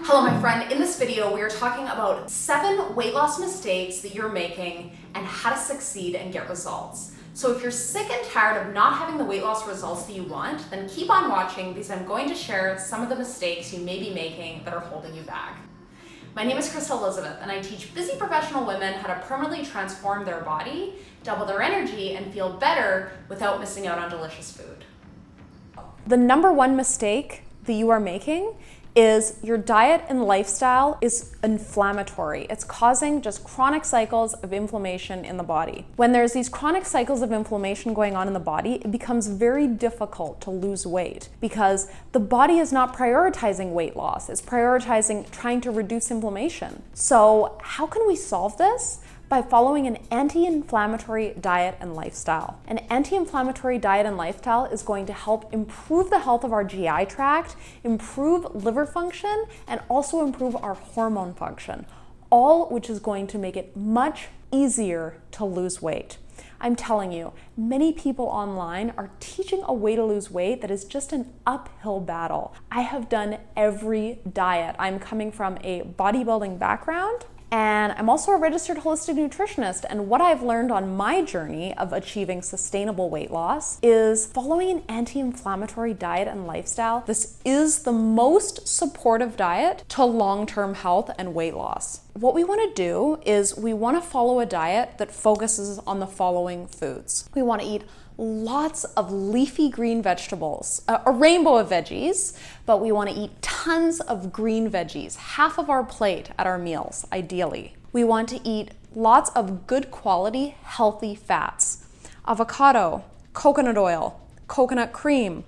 Hello, my friend. In this video, we are talking about 7 weight loss mistakes that you're making and how to succeed and get results. So if you're sick and tired of not having the weight loss results that you want, then keep on watching because I'm going to share some of the mistakes you may be making that are holding you back. My name is Krista Elizabeth, and I teach busy professional women how to permanently transform their body, double their energy, and feel better without missing out on delicious food. The number one mistake that you are making is your diet and lifestyle is inflammatory. It's causing just chronic cycles of inflammation in the body. When there's these chronic cycles of inflammation going on in the body, it becomes very difficult to lose weight because the body is not prioritizing weight loss. It's prioritizing trying to reduce inflammation. So how can we solve this? By following an anti-inflammatory diet and lifestyle. An anti-inflammatory diet and lifestyle is going to help improve the health of our GI tract, improve liver function, and also improve our hormone function, all which is going to make it much easier to lose weight. I'm telling you, many people online are teaching a way to lose weight that is just an uphill battle. I have done every diet. I'm coming from a bodybuilding background, and I'm also a registered holistic nutritionist. And what I've learned on my journey of achieving sustainable weight loss is following an anti-inflammatory diet and lifestyle. This is the most supportive diet to long-term health and weight loss. What we want to do is we want to follow a diet that focuses on the following foods. We want to eat lots of leafy green vegetables, a rainbow of veggies, but we want to eat tons of green veggies, half of our plate at our meals, ideally. We want to eat lots of good quality, healthy fats, avocado, coconut oil, coconut cream,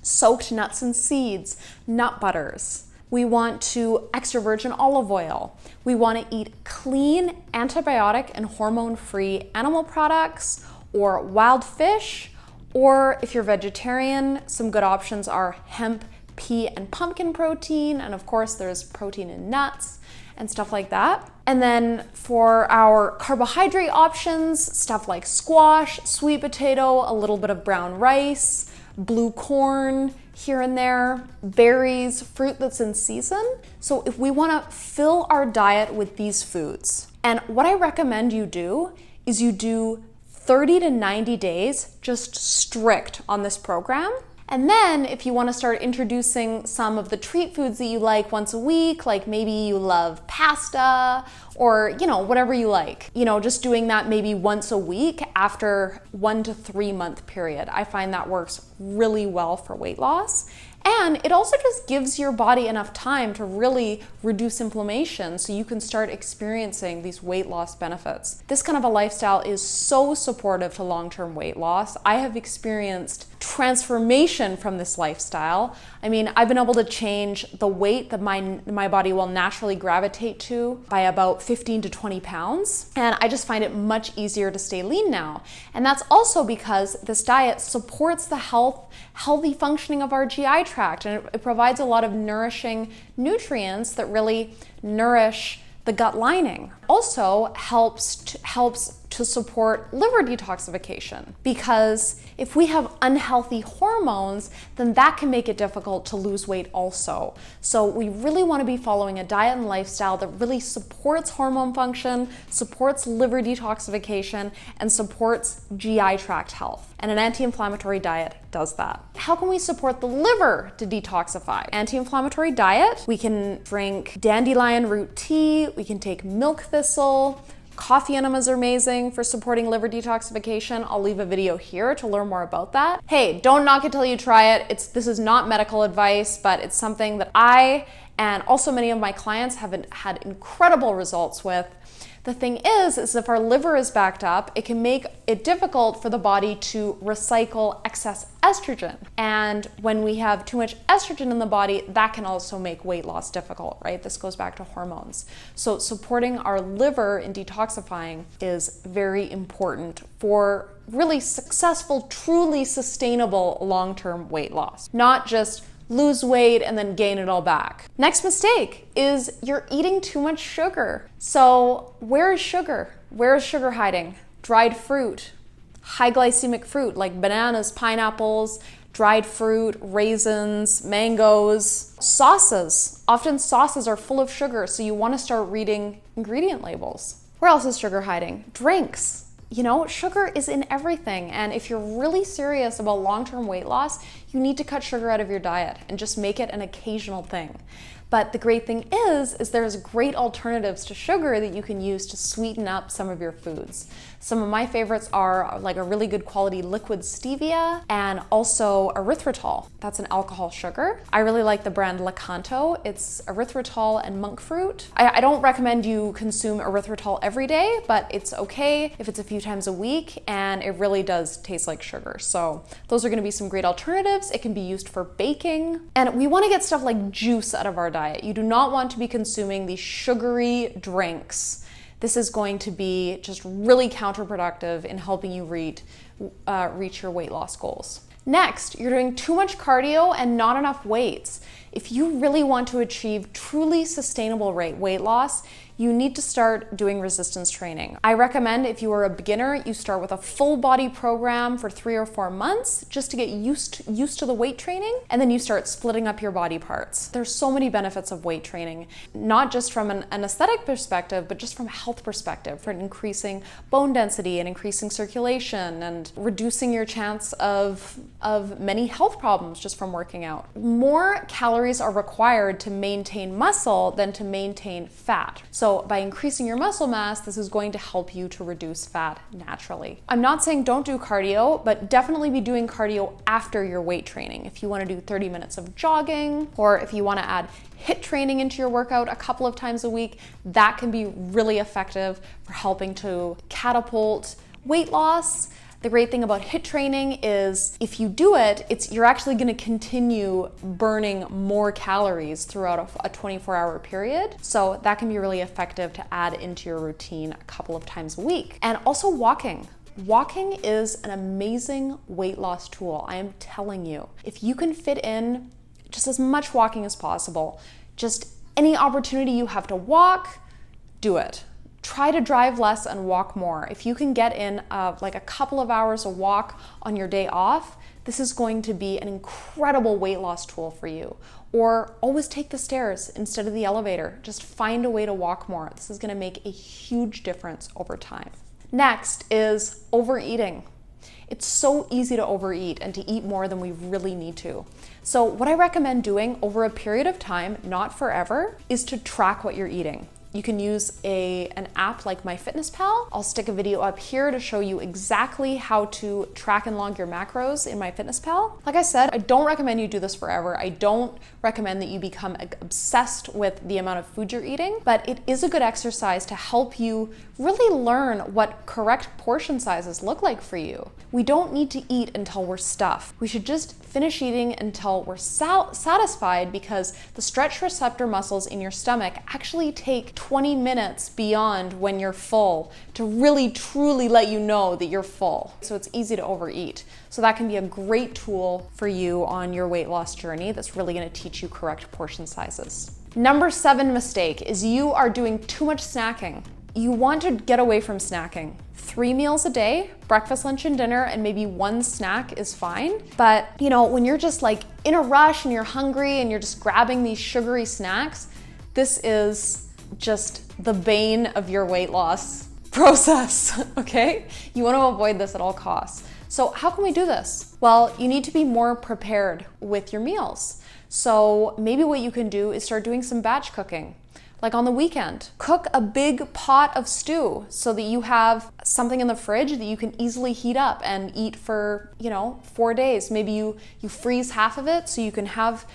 soaked nuts and seeds, nut butters. We want to extra virgin olive oil. We want to eat clean, antibiotic and hormone-free animal products, or wild fish, or if you're vegetarian, some good options are hemp, pea, and pumpkin protein, and of course there's protein in nuts and stuff like that. And then for our carbohydrate options, stuff like squash, sweet potato, a little bit of brown rice, blue corn here and there, berries, fruit that's in season. So if we want to fill our diet with these foods, and what I recommend you do is you do 30 to 90 days just strict on this program. And then if you want to start introducing some of the treat foods that you like once a week, like maybe you love pasta or, whatever you like, just doing that maybe once a week after 1 to 3 month period. I find that works really well for weight loss. And it also just gives your body enough time to really reduce inflammation so you can start experiencing these weight loss benefits. This kind of a lifestyle is so supportive to long-term weight loss. I have experienced transformation from this lifestyle. I mean, I've been able to change the weight that my body will naturally gravitate to by about 15 to 20 pounds. And I just find it much easier to stay lean now. And that's also because this diet supports the healthy functioning of our GI tract, and it provides a lot of nourishing nutrients that really nourish the gut lining. Also helps to support liver detoxification, because if we have unhealthy hormones, then that can make it difficult to lose weight also. So we really want to be following a diet and lifestyle that really supports hormone function, supports liver detoxification, and supports GI tract health. And an anti-inflammatory diet does that. How can we support the liver to detoxify? Anti-inflammatory diet, we can drink dandelion root tea, we can take milk thistle. Coffee enemas are amazing for supporting liver detoxification. I'll leave a video here to learn more about that. Hey, don't knock it till you try it. This is not medical advice, but it's something that I and also many of my clients have had incredible results with. The thing is if our liver is backed up, it can make it difficult for the body to recycle excess estrogen. And when we have too much estrogen in the body, that can also make weight loss difficult, right? This goes back to hormones. So supporting our liver in detoxifying is very important for really successful, truly sustainable long-term weight loss, not just lose weight and then gain it all back. Next mistake is you're eating too much sugar. So where is sugar? Where is sugar hiding? Dried fruit, high glycemic fruit like bananas, pineapples, dried fruit, raisins, mangoes, sauces. Often sauces are full of sugar, so you want to start reading ingredient labels. Where else is sugar hiding? Drinks. You know, sugar is in everything, and if you're really serious about long-term weight loss, you need to cut sugar out of your diet and just make it an occasional thing. But the great thing is there's great alternatives to sugar that you can use to sweeten up some of your foods. Some of my favorites are like a really good quality liquid stevia and also erythritol. That's an alcohol sugar. I really like the brand Lakanto. It's erythritol and monk fruit. I don't recommend you consume erythritol every day, but it's okay if it's a few times a week, and it really does taste like sugar. So those are gonna be some great alternatives. It can be used for baking. And we wanna get stuff like juice out of our diet. You do not want to be consuming these sugary drinks. This is going to be just really counterproductive in helping you reach your weight loss goals. Next, you're doing too much cardio and not enough weights. If you really want to achieve truly sustainable weight loss, you need to start doing resistance training. I recommend if you are a beginner, you start with a full body program for 3 or 4 months just to get used to the weight training, and then you start splitting up your body parts. There's so many benefits of weight training, not just from an aesthetic perspective, but just from a health perspective, for increasing bone density and increasing circulation and reducing your chance of many health problems just from working out. More calories are required to maintain muscle than to maintain fat. So by increasing your muscle mass, this is going to help you to reduce fat naturally. I'm not saying don't do cardio, but definitely be doing cardio after your weight training. If you want to do 30 minutes of jogging, or if you want to add HIIT training into your workout a couple of times a week, that can be really effective for helping to catapult weight loss. The great thing about HIIT training is if you do it, you're actually going to continue burning more calories throughout a 24-hour period. So that can be really effective to add into your routine a couple of times a week. And also walking. Walking is an amazing weight loss tool. I am telling you, if you can fit in just as much walking as possible, just any opportunity you have to walk, do it. Try to drive less and walk more. If you can get in like a couple of hours of walk on your day off, this is going to be an incredible weight loss tool for you. Or always take the stairs instead of the elevator. Just find a way to walk more. This is going to make a huge difference over time. Next is overeating. It's so easy to overeat and to eat more than we really need to. So what I recommend doing over a period of time, not forever, is to track what you're eating. You can use an app like MyFitnessPal. I'll stick a video up here to show you exactly how to track and log your macros in MyFitnessPal. Like I said, I don't recommend you do this forever. I don't recommend that you become obsessed with the amount of food you're eating, but it is a good exercise to help you really learn what correct portion sizes look like for you. We don't need to eat until we're stuffed. We should just finish eating until we're satisfied, because the stretch receptor muscles in your stomach actually take 20 minutes beyond when you're full to really truly let you know that you're full. So it's easy to overeat. So that can be a great tool for you on your weight loss journey that's really going to teach you correct portion sizes. Number 7 mistake is you are doing too much snacking. You want to get away from snacking. 3 meals a day, breakfast, lunch, and dinner, and maybe 1 snack is fine. But when you're just like in a rush and you're hungry and you're just grabbing these sugary snacks, this is just the bane of your weight loss process, okay? You want to avoid this at all costs. So how can we do this? Well, you need to be more prepared with your meals. So maybe what you can do is start doing some batch cooking. Like on the weekend, cook a big pot of stew so that you have something in the fridge that you can easily heat up and eat for, 4 days. Maybe you freeze half of it so you can have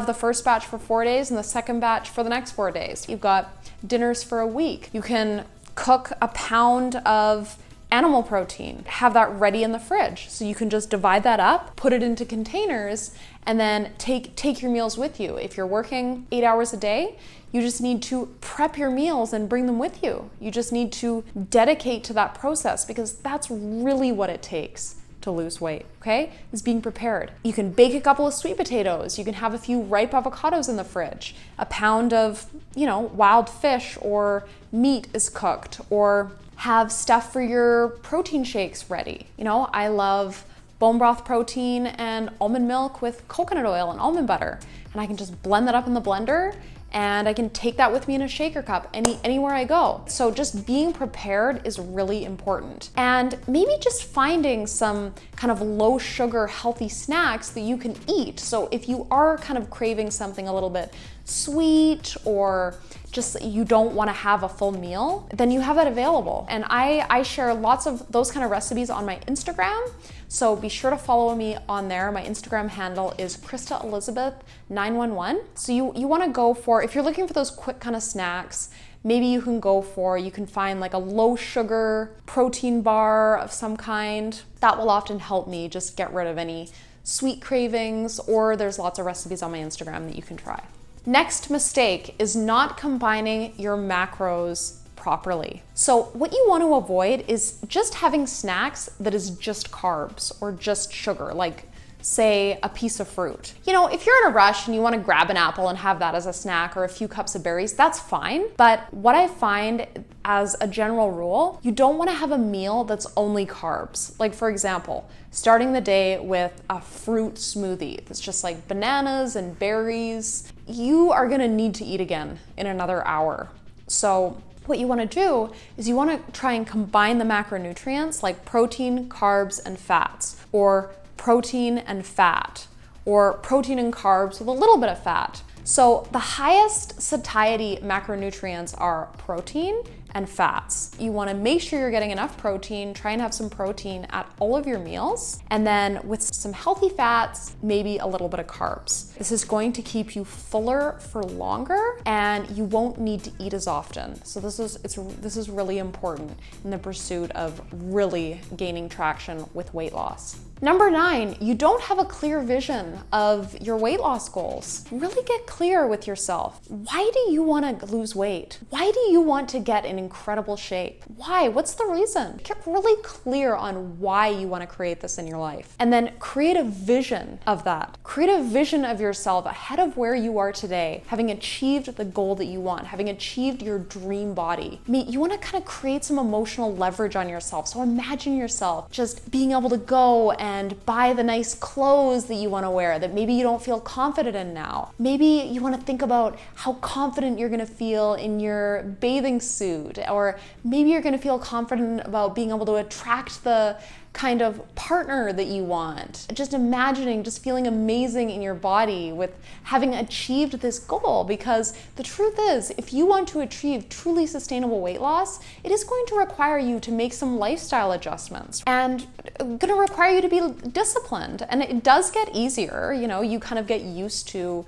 the first batch for 4 days and the second batch for the next 4 days. You've got dinners for a week. You can cook a pound of animal protein, have that ready in the fridge. So you can just divide that up, put it into containers, and then take your meals with you. If you're working 8 hours a day, you just need to prep your meals and bring them with you. You just need to dedicate to that process, because that's really what it takes to lose weight, okay? Is being prepared. You can bake a couple of sweet potatoes. You can have a few ripe avocados in the fridge. A pound of, wild fish or meat is cooked, or have stuff for your protein shakes ready. I love bone broth protein and almond milk with coconut oil and almond butter. And I can just blend that up in the blender, and I can take that with me in a shaker cup anywhere I go. So just being prepared is really important. And maybe just finding some kind of low sugar, healthy snacks that you can eat. So if you are kind of craving something a little bit sweet, or just you don't want to have a full meal, then you have that available. And I share lots of those kind of recipes on my Instagram. So be sure to follow me on there. My Instagram handle is KristaElizabeth911. So you want to go for, if you're looking for those quick kind of snacks, maybe you can find like a low sugar protein bar of some kind. That will often help me just get rid of any sweet cravings, or there's lots of recipes on my Instagram that you can try. Next mistake is not combining your macros properly. So what you want to avoid is just having snacks that is just carbs or just sugar, like say a piece of fruit. You know, if you're in a rush and you want to grab an apple and have that as a snack, or a few cups of berries, that's fine. But what I find as a general rule, you don't want to have a meal that's only carbs. Like for example, starting the day with a fruit smoothie that's just like bananas and berries. You are going to need to eat again in another hour. So what you want to do is you want to try and combine the macronutrients like protein, carbs, and fats, or protein and fat, or protein and carbs with a little bit of fat. So the highest satiety macronutrients are protein and fats. You want to make sure you're getting enough protein, try and have some protein at all of your meals, and then with some healthy fats, maybe a little bit of carbs. This is going to keep you fuller for longer, and you won't need to eat as often. So this is really important in the pursuit of really gaining traction with weight loss. Number 9, you don't have a clear vision of your weight loss goals. Really get clear with yourself. Why do you want to lose weight? Why do you want to get in incredible shape? Why? What's the reason? Get really clear on why you want to create this in your life. And then create a vision of that. Create a vision of yourself ahead of where you are today, having achieved the goal that you want, having achieved your dream body. You want to kind of create some emotional leverage on yourself. So imagine yourself just being able to go and buy the nice clothes that you want to wear that maybe you don't feel confident in now. Maybe you want to think about how confident you're going to feel in your bathing suit, or maybe you're going to feel confident about being able to attract the kind of partner that you want. Just imagining, just feeling amazing in your body with having achieved this goal, because the truth is, if you want to achieve truly sustainable weight loss, it is going to require you to make some lifestyle adjustments and going to require you to be disciplined. And it does get easier, you know, you kind of get used to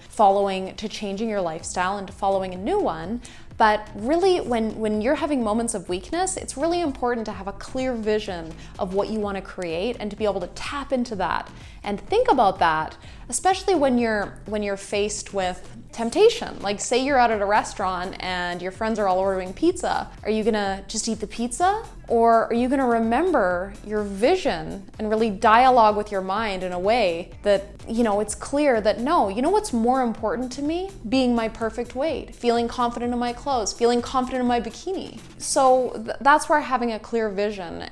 changing your lifestyle and to following a new one. But really, when you're having moments of weakness, it's really important to have a clear vision of what you want to create and to be able to tap into that and think about that, especially when you're faced with temptation. Like say you're out at a restaurant and your friends are all ordering pizza. Are you gonna just eat the pizza? Or are you gonna remember your vision and really dialogue with your mind in a way that, you know, it's clear that no, you know what's more important to me? Being my perfect weight, feeling confident in my clothes, feeling confident in my bikini. So that's where having a clear vision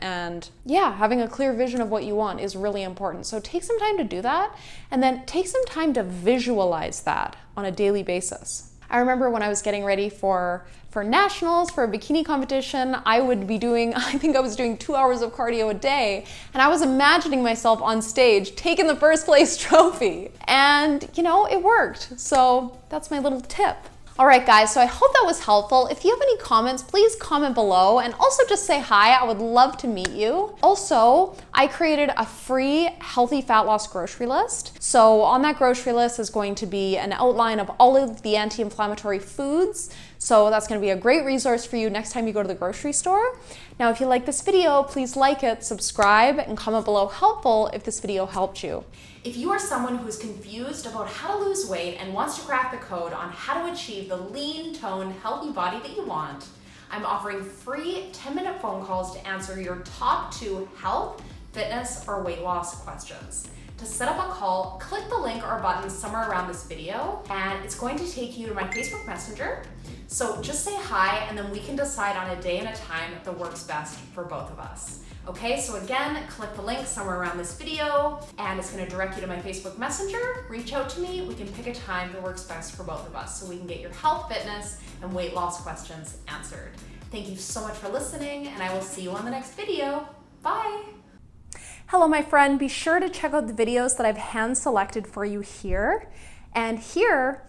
having a clear vision of what you want is really important. So take some time to do that, and then take some time to visualize that on a daily basis. I remember when I was getting ready for nationals, for a bikini competition, I think I was doing 2 hours of cardio a day, and I was imagining myself on stage taking the first place trophy. And, you know, it worked. So that's my little tip. All right, guys, so I hope that was helpful. If you have any comments, please comment below, and also just say hi. I would love to meet you. Also, I created a free healthy fat loss grocery list. So on that grocery list is going to be an outline of all of the anti-inflammatory foods. So that's going to be a great resource for you next time you go to the grocery store. Now, if you like this video, please like it, subscribe, and comment below helpful if this video helped you. If you are someone who is confused about how to lose weight and wants to crack the code on how to achieve the lean, toned, healthy body that you want, I'm offering free 10-minute phone calls to answer your top 2 health, fitness, or weight loss questions. To set up a call, click the link or button somewhere around this video, and it's going to take you to my Facebook Messenger. So just say hi, and then we can decide on a day and a time that works best for both of us. Okay, so again, click the link somewhere around this video, and it's gonna direct you to my Facebook Messenger. Reach out to me, we can pick a time that works best for both of us so we can get your health, fitness, and weight loss questions answered. Thank you so much for listening, and I will see you on the next video. Bye. Hello, my friend. Be sure to check out the videos that I've hand-selected for you here and here,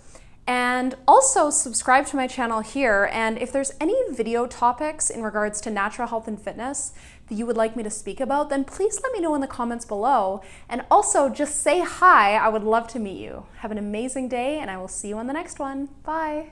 and also subscribe to my channel here. And if there's any video topics in regards to natural health and fitness that you would like me to speak about, then please let me know in the comments below. And also just say hi. I would love to meet you. Have an amazing day, and I will see you on the next one. Bye.